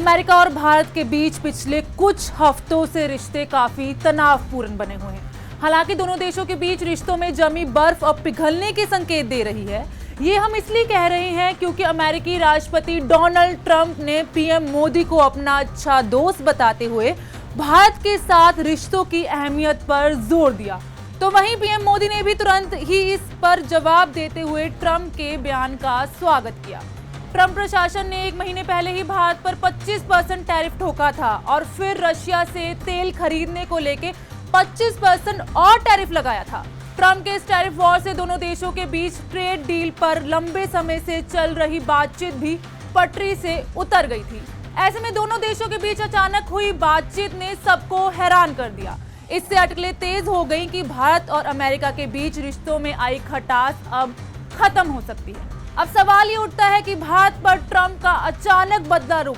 America और भारत के बीच पिछले कुछ हफ्तों से रिश्ते काफी तनावपूर्ण बने हुए हैं। हालांकि दोनों देशों के बीच रिश्तों में जमी बर्फ अब पिघलने के संकेत दे रही है। ये हम इसलिए कह रहे हैं क्योंकि अमेरिकी राष्ट्रपति डोनाल्ड ट्रंप ने पीएम मोदी को अपना अच्छा दोस्त बताते हुए भारत के साथ रिश्तों की अहमियत पर जोर दिया। तो वहीं पीएम मोदी ने भी तुरंत ही इस पर जवाब देते हुए ट्रंप के बयान का स्वागत किया। ट्रंप प्रशासन ने 1 महीने पहले ही भारत पर 25% टैरिफ ठोका था और फिर रशिया से तेल खरीदने को लेके 25% और टैरिफ लगाया था। ट्रंप के इस टैरिफ वॉर से दोनों देशों के बीच ट्रेड डील पर लंबे समय से चल रही बातचीत भी पटरी से उतर गई थी। ऐसे में दोनों देशों के बीच अचानक हुई बातचीत ने सबको हैरान कर दिया। इससे अटकलें तेज हो गई कि भारत और अमेरिका के बीच रिश्तों में आई खटास अब खत्म हो सकती है। अब सवाल ये उठता है कि भारत पर ट्रंप का अचानक बदला रुख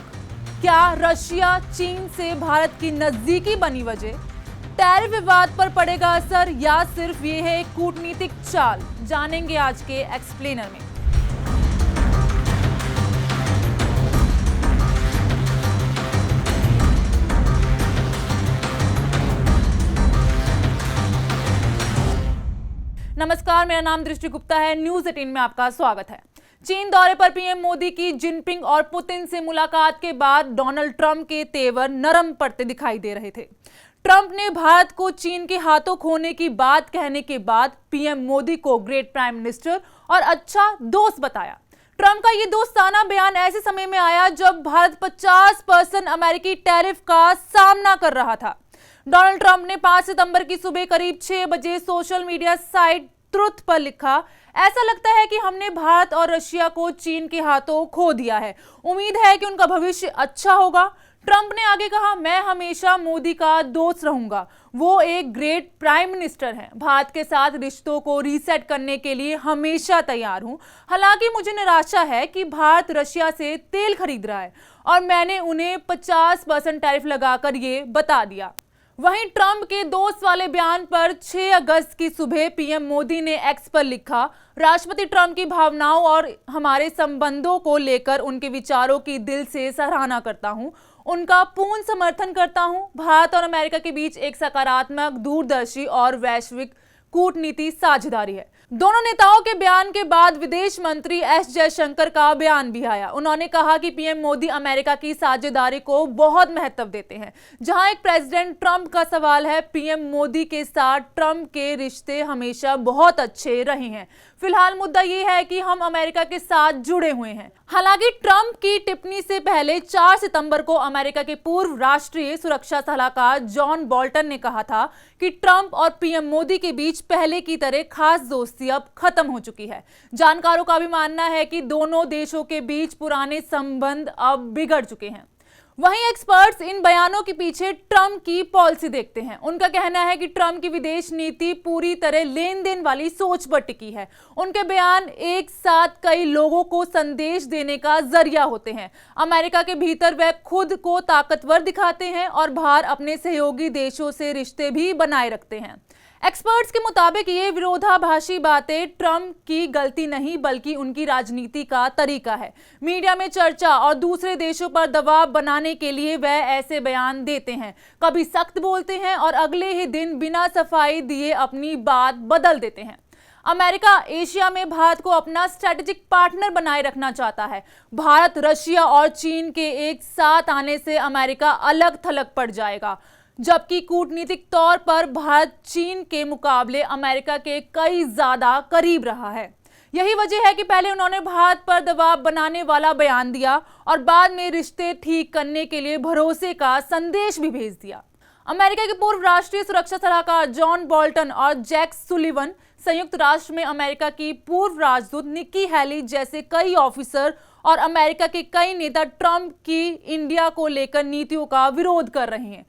क्या रशिया चीन से भारत की नजदीकी बनी वजह, टैरिफ विवाद पर पड़ेगा असर या सिर्फ ये है एक कूटनीतिक चाल, जानेंगे आज के एक्सप्लेनर में। नमस्कार, मेरा नाम दृष्टि गुप्ता है। न्यूज 18 में आपका स्वागत है। चीन दौरे पर पीएम मोदी की जिनपिंग और पुतिन से मुलाकात के बाद डोनाल्ड ट्रंप के तेवर नरम पड़ते दिखाई दे रहे थे। ट्रंप ने भारत को चीन के हाथों खोने की बात कहने के बाद पीएम मोदी को ग्रेट प्राइम मिनिस्टर और अच्छा दोस्त बताया। ट्रंप का ये दोस्ताना बयान ऐसे समय में आया जब भारत 50% अमेरिकी टैरिफ का सामना कर रहा था। डोनाल्ड ट्रंप ने 5 सितंबर की सुबह करीब 6 बजे सोशल मीडिया साइट ट्रुथ पर लिखा, ऐसा लगता है कि हमने भारत और रशिया को चीन के हाथों खो दिया है। उम्मीद है कि उनका भविष्य अच्छा होगा। ट्रंप ने आगे कहा, मैं हमेशा मोदी का दोस्त रहूंगा। वो एक ग्रेट प्राइम मिनिस्टर हैं। भारत के साथ रिश्तों को रीसेट करने के लिए हमेशा तैयार हूं। हालांकि मुझे निराशा है कि भारत रशिया से तेल खरीद रहा है और मैंने उन्हें 50% टैरिफ लगाकर ये बता दिया। वहीं ट्रंप के दोस्त वाले बयान पर 6 अगस्त की सुबह पीएम मोदी ने एक्स पर लिखा, राष्ट्रपति ट्रंप की भावनाओं और हमारे संबंधों को लेकर उनके विचारों की दिल से सराहना करता हूं, उनका पूर्ण समर्थन करता हूं। भारत और अमेरिका के बीच एक सकारात्मक, दूरदर्शी और वैश्विक कूटनीति साझेदारी है। दोनों नेताओं के बयान के बाद विदेश मंत्री एस जयशंकर का बयान भी आया। उन्होंने कहा कि पीएम मोदी अमेरिका की साझेदारी को बहुत महत्व देते हैं। जहां एक प्रेसिडेंट ट्रंप का सवाल है, पीएम मोदी के साथ ट्रंप के रिश्ते हमेशा बहुत अच्छे रहे हैं। फिलहाल मुद्दा ये है कि हम अमेरिका के साथ जुड़े हुए हैं। हालांकि ट्रंप की टिप्पणी से पहले 4 सितंबर को अमेरिका के पूर्व राष्ट्रीय सुरक्षा सलाहकार जॉन बोल्टन ने कहा था कि ट्रंप और पीएम मोदी के बीच पहले की तरह खास दोस्ती अब खत्म हो चुकी है। जानकारों का भी मानना है कि दोनों देशों के बीच पुराने संबंध अब बिगड़ चुके हैं। वहीं एक्सपर्ट्स इन बयानों के पीछे ट्रंप की पॉलिसी देखते हैं। उनका कहना है कि ट्रंप की विदेश नीति पूरी तरह लेन देन वाली सोच पर टिकी है। उनके बयान एक साथ कई लोगों को संदेश देने का जरिया होते हैं। अमेरिका के भीतर वह खुद को ताकतवर दिखाते हैं और बाहर अपने सहयोगी देशों से रिश्ते भी बनाए रखते हैं। एक्सपर्ट्स के मुताबिक ये विरोधाभासी बातें ट्रंप की गलती नहीं बल्कि उनकी राजनीति का तरीका है। मीडिया में चर्चा और दूसरे देशों पर दबाव बनाने के लिए वह ऐसे बयान देते हैं। कभी सख्त बोलते हैं और अगले ही दिन बिना सफाई दिए अपनी बात बदल देते हैं। अमेरिका एशिया में भारत को अपना स्ट्रेटेजिक पार्टनर बनाए रखना चाहता है। भारत, रशिया और चीन के एक साथ आने से अमेरिका अलग थलग पड़ जाएगा, जबकि कूटनीतिक तौर पर भारत चीन के मुकाबले अमेरिका के कई ज्यादा करीब रहा है। यही वजह है कि पहले उन्होंने भारत पर दबाव बनाने वाला बयान दिया और बाद में रिश्ते ठीक करने के लिए भरोसे का संदेश भी भेज दिया। अमेरिका के पूर्व राष्ट्रीय सुरक्षा सलाहकार जॉन बोल्टन और जैक सुलिवन, संयुक्त राष्ट्र में अमेरिका की पूर्व राजदूत निक्की हैली जैसे कई ऑफिसर और अमेरिका के कई नेता ट्रंप की इंडिया को लेकर नीतियों का विरोध कर रहे हैं।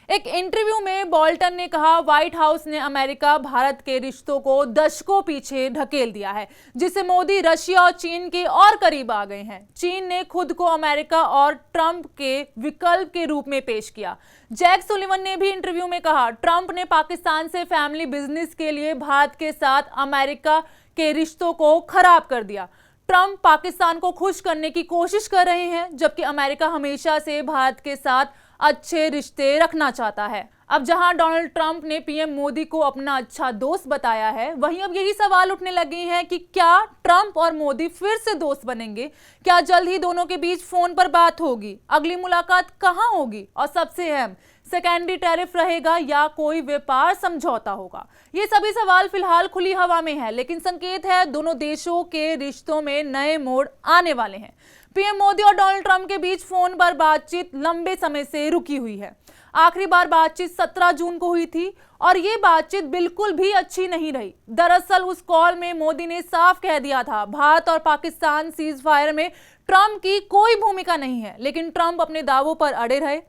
एक इंटरव्यू में बोल्टन ने कहा, व्हाइट हाउस ने अमेरिका भारत के रिश्तों को दशकों पीछे ढकेल दिया है, जिससे मोदी रशिया और चीन के और करीब आ गए हैं। चीन ने खुद को अमेरिका और ट्रंप के विकल्प के रूप में पेश किया। जैक सुलिवन ने भी इंटरव्यू में कहा, ट्रंप ने पाकिस्तान से फैमिली बिजनेस के लिए भारत के साथ अमेरिका के रिश्तों को खराब कर दिया। ट्रंप पाकिस्तान को खुश करने की कोशिश कर रहे हैं, जबकि अमेरिका हमेशा से भारत के साथ अच्छे रिश्ते रखना चाहता है। अब जहां डोनाल्ड ट्रंप ने पीएम मोदी को अपना अच्छा दोस्त बताया है, वहीं अब यही सवाल उठने लगे हैं कि क्या ट्रंप और मोदी फिर से दोस्त बनेंगे? क्या जल्द ही दोनों के बीच फोन पर बात होगी? अगली मुलाकात कहां होगी? और सबसे अहम, सेकेंडरी टैरिफ रहेगा या कोई व्यापार समझौता होगा? ये सभी सवाल फिलहाल खुली हवा में है, लेकिन संकेत है दोनों देशों के रिश्तों में नए मोड़ आने वाले हैं। पीएम मोदी और डोनाल्ड ट्रंप के बीच फोन पर बातचीत लंबे समय से रुकी हुई है। आखिरी बार बातचीत 17 जून को हुई थी और ये बातचीत बिल्कुल भी अच्छी नहीं रही। दरअसल उस कॉल में मोदी ने साफ कह दिया था, भारत और पाकिस्तान सीज फायर में ट्रंप की कोई भूमिका नहीं है, लेकिन ट्रंप अपने दावों पर अड़े रहे।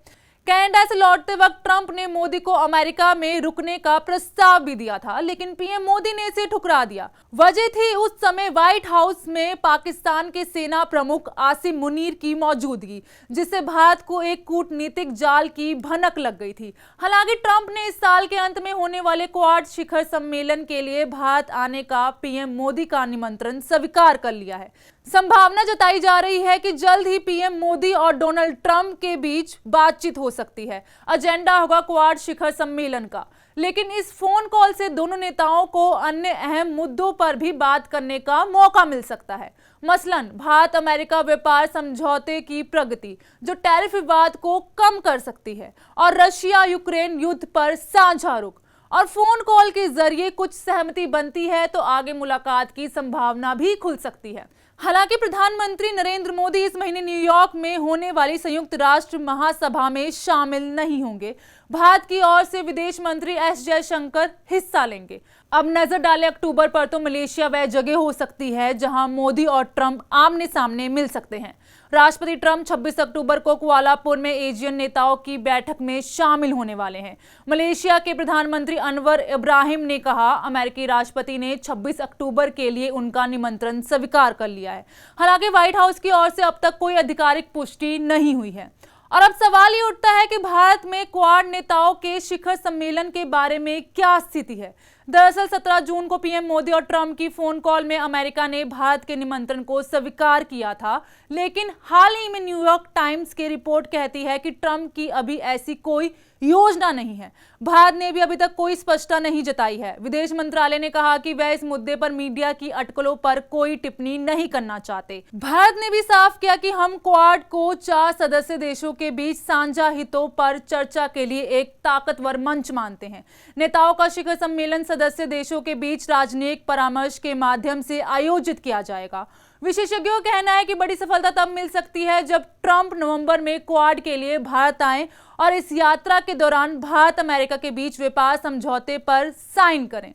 कनाडा से लौटते वक्त ट्रंप ने मोदी को अमेरिका में रुकने का प्रस्ताव भी दिया था, लेकिन पीएम मोदी ने इसे ठुकरा दिया। वजह थी उस समय व्हाइट हाउस में पाकिस्तान के सेना प्रमुख आसिम मुनीर की मौजूदगी, जिससे भारत को एक कूटनीतिक जाल की भनक लग गई थी। हालांकि ट्रंप ने इस साल के अंत में होने वाले क्वाड शिखर सम्मेलन के लिए भारत आने का पीएम मोदी का निमंत्रण स्वीकार कर लिया है। संभावना जताई जा रही है कि जल्द ही पीएम मोदी और डोनाल्ड ट्रंप के बीच बातचीत हो सकती है। एजेंडा होगा क्वाड शिखर सम्मेलन का, लेकिन इस फोन कॉल से दोनों नेताओं को अन्य अहम मुद्दों पर भी बात करने का मौका मिल सकता है। मसलन भारत अमेरिका व्यापार समझौते की प्रगति, जो टैरिफ विवाद को कम कर सकती है, और रशिया यूक्रेन युद्ध पर साझा रुख। और फोन कॉल के जरिए कुछ सहमति बनती है तो आगे मुलाकात की संभावना भी खुल सकती है। हालांकि प्रधानमंत्री नरेंद्र मोदी इस महीने न्यूयॉर्क में होने वाली संयुक्त राष्ट्र महासभा में शामिल नहीं होंगे। भारत की ओर से विदेश मंत्री एस जयशंकर हिस्सा लेंगे। अब नजर डालें अक्टूबर पर, तो मलेशिया वह जगह हो सकती है जहां मोदी और ट्रंप आमने सामने मिल सकते हैं। राष्ट्रपति ट्रंप 26 अक्टूबर को कुआलालंपुर में एशियन नेताओं की बैठक में शामिल होने वाले हैं। मलेशिया के प्रधानमंत्री अनवर इब्राहिम ने कहा, अमेरिकी राष्ट्रपति ने 26 अक्टूबर के लिए उनका निमंत्रण स्वीकार कर लिया है। हालांकि व्हाइट हाउस की ओर से अब तक कोई आधिकारिक पुष्टि नहीं हुई है। और अब सवाल ये उठता है कि भारत में क्वाड नेताओं के शिखर सम्मेलन के बारे में क्या स्थिति है। दरअसल 17 जून को पीएम मोदी और ट्रंप की फोन कॉल में अमेरिका ने भारत के निमंत्रण को स्वीकार किया था, लेकिन हाल ही में न्यूयॉर्क टाइम्स की रिपोर्ट कहती है कि ट्रंप की अभी ऐसी कोई योजना नहीं है। भारत ने भी अभी तक कोई स्पष्टता नहीं जताई है। विदेश मंत्रालय ने कहा कि वह इस मुद्दे पर मीडिया की अटकलों पर कोई टिप्पणी नहीं करना चाहते। भारत ने भी साफ किया कि हम क्वाड को 4 सदस्य देशों के बीच साझा हितों पर चर्चा के लिए एक ताकतवर मंच मानते हैं। नेताओं का शिखर सम्मेलन सदस्य देशों के बीच राजनयिक परामर्श के माध्यम से आयोजित किया जाएगा। विशेषज्ञों का कहना है कि बड़ी सफलता तब मिल सकती है जब ट्रंप नवंबर में क्वाड के लिए भारत आए और इस यात्रा के दौरान भारत अमेरिका के बीच व्यापार समझौते पर साइन करें।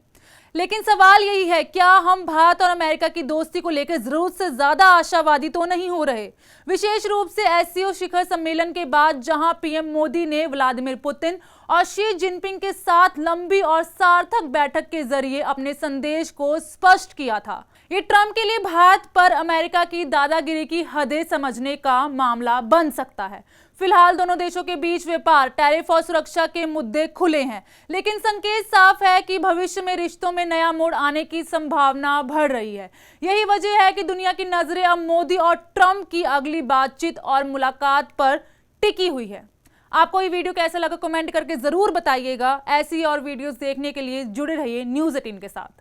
लेकिन सवाल यही है, क्या हम भारत और अमेरिका की दोस्ती को लेकर जरूरत से ज्यादा आशावादी तो नहीं हो रहे? विशेष रूप से एससीओ शिखर सम्मेलन के बाद, जहां पीएम मोदी ने व्लादिमीर पुतिन और शी जिनपिंग के साथ लंबी और सार्थक बैठक के जरिए अपने संदेश को स्पष्ट किया था। ये ट्रंप के लिए भारत पर अमेरिका की दादागिरी की हदें समझने का मामला बन सकता है। फिलहाल दोनों देशों के बीच व्यापार, टैरिफ और सुरक्षा के मुद्दे खुले हैं, लेकिन संकेत साफ है कि भविष्य में रिश्तों में नया मोड़ आने की संभावना बढ़ रही है। यही वजह है कि दुनिया की नजरें अब मोदी और ट्रंप की अगली बातचीत और मुलाकात पर टिकी हुई है। आपको ये वीडियो कैसा लगा कमेंट करके जरूर बताइएगा। ऐसी और वीडियोस देखने के लिए जुड़े रहिए न्यूज़ 18 के साथ।